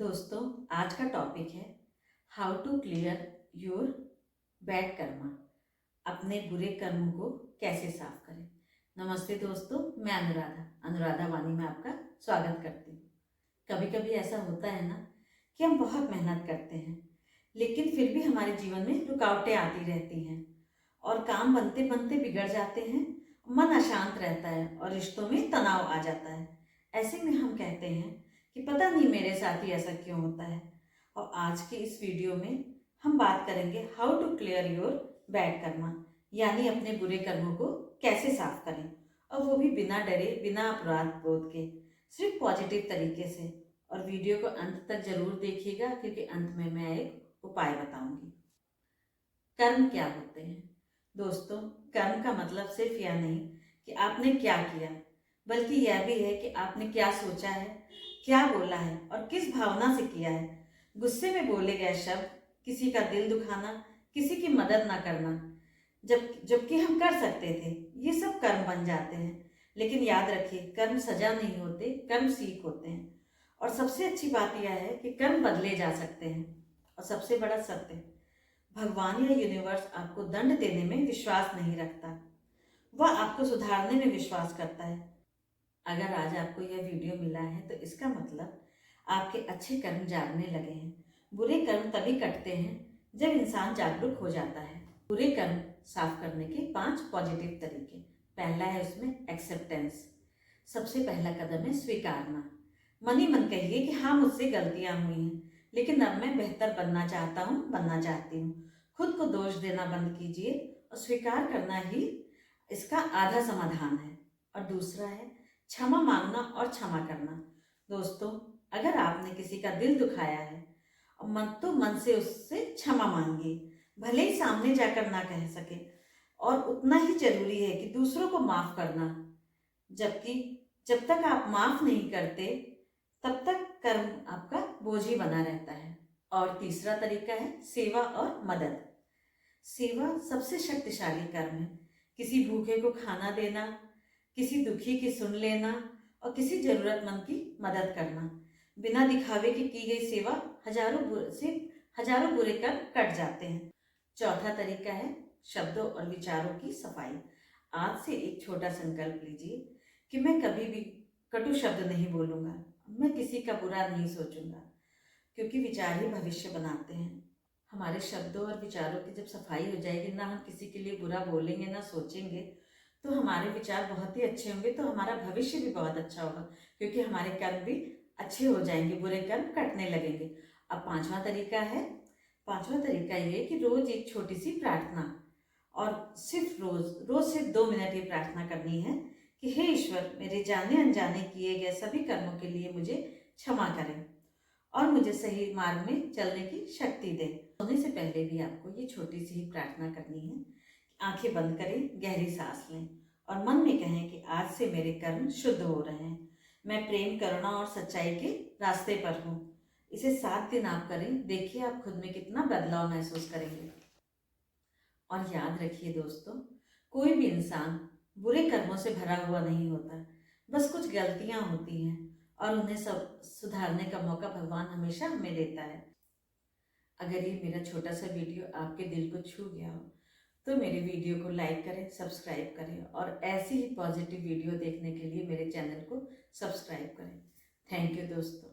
दोस्तों, आज का टॉपिक है how to clear your bad karma. अपने बुरे कर्मों को कैसे साफ करें। नमस्ते दोस्तों, मैं अनुराधा वाणी में आपका स्वागत करती हूँ। कभी कभी ऐसा होता है ना कि हम बहुत मेहनत करते हैं, लेकिन फिर भी हमारे जीवन में रुकावटें आती रहती हैं और काम बनते बनते बिगड़ जाते हैं। मन अशांत रहता है और रिश्तों में तनाव आ जाता है। ऐसे में हम कहते हैं कि पता नहीं मेरे साथ ही ऐसा क्यों होता है। और आज की इस वीडियो में हम बात करेंगे how to clear your bad karma, यानी अपने बुरे कर्मों को कैसे साफ करें, और वो भी बिना डरे, बिना अपराध बोध के, सिर्फ पॉजिटिव तरीके से। और वीडियो को अंत तक जरूर देखिएगा, क्योंकि अंत में मैं एक उपाय बताऊंगी। कर्म क्या होते हैं दोस्तों? कर्म का मतलब सिर्फ यह नहीं कि आपने क्या किया, बल्कि यह भी है कि आपने क्या सोचा है, क्या बोला है और किस भावना से किया है। गुस्से में बोले गए शब्द, किसी का दिल दुखाना, किसी की मदद ना करना, जबकि हम कर सकते थे, ये सब कर्म बन जाते हैं। लेकिन याद रखिए, कर्म सजा नहीं होते, कर्म सीख होते हैं। और सबसे अच्छी बात यह है कि कर्म बदले जा सकते हैं। और सबसे बड़ा सत्य, भगवान या यूनिवर्स आपको दंड देने में विश्वास नहीं रखता, वह आपको सुधारने में विश्वास करता है। अगर आज आपको यह वीडियो मिला है तो इसका मतलब आपके अच्छे कर्म जागने लगे हैं। बुरे कर्म तभी कटते हैं जब इंसान जागरूक हो जाता है। बुरे कर्म साफ करने के 5 पॉजिटिव तरीके। पहला है उसमें एक्सेप्टेंस। सबसे पहला कदम है स्वीकारना। मन ही मन कहिए कि हाँ, मुझसे गलतियां हुई हैं, लेकिन अब मैं बेहतर बनना चाहता हूँ, बनना चाहती हूँ। खुद को दोष देना बंद कीजिए और स्वीकार करना ही इसका आधा समाधान है। और दूसरा है क्षमा मांगना और क्षमा करना। दोस्तों, अगर आपने किसी का दिल दुखाया है, मन से उससे क्षमा मांगिए, भले ही सामने जाकर ना कह सके। और उतना ही जरूरी है कि दूसरों को माफ करना, जबकि जब तक आप माफ नहीं करते तब तक कर्म आपका बोझ ही बना रहता है। और तीसरा तरीका है सेवा और मदद। सेवा सबसे शक्तिशाली कर्म है। किसी भूखे को खाना देना, किसी दुखी की सुन लेना और किसी जरूरतमंद की मदद करना। बिना दिखावे की गई सेवा हजारों बुरे कर्म कट जाते हैं। चौथा तरीका है शब्दों और विचारों की सफाई। आज से एक छोटा संकल्प लीजिए कि मैं कभी भी कटु शब्द नहीं बोलूंगा, मैं किसी का बुरा नहीं सोचूंगा, क्योंकि विचार ही भविष्य बनाते हैं। हमारे शब्दों और विचारों की जब सफाई हो जाएगी, ना हम किसी के लिए बुरा बोलेंगे ना सोचेंगे, तो हमारे विचार बहुत ही अच्छे होंगे, तो हमारा भविष्य भी बहुत अच्छा होगा, क्योंकि हमारे कर्म भी अच्छे हो जाएंगे, बुरे कर्म कटने लगेंगे। अब पांचवा तरीका ये कि रोज एक छोटी सी प्रार्थना, और रोज सिर्फ 2 मिनट ये प्रार्थना करनी है कि हे ईश्वर, मेरे जाने अनजाने किए गए सभी कर्मों के लिए मुझे क्षमा करें और मुझे सही मार्ग में चलने की शक्ति दें। सोने से पहले भी आपको ये छोटी सी ही प्रार्थना करनी है। आंखें बंद करें, गहरी सांस लें और मन में कहें कि आज से मेरे कर्म शुद्ध हो रहे हैं, मैं प्रेम, करुणा और सच्चाई के रास्ते पर हूँ। इसे 7 दिन आप करें, देखिए आप खुद में कितना बदलाव महसूस करेंगे। और याद रखिए दोस्तों, कोई भी इंसान बुरे कर्मों से भरा हुआ नहीं होता, बस कुछ गलतियां होती हैं और उन्हें सब सुधारने का मौका भगवान हमेशा हमें देता है। अगर ये मेरा छोटा सा वीडियो आपके दिल को छू गया हो तो मेरे वीडियो को लाइक करें, सब्सक्राइब करें और ऐसी ही पॉजिटिव वीडियो देखने के लिए मेरे चैनल को सब्सक्राइब करें। थैंक यू दोस्तों।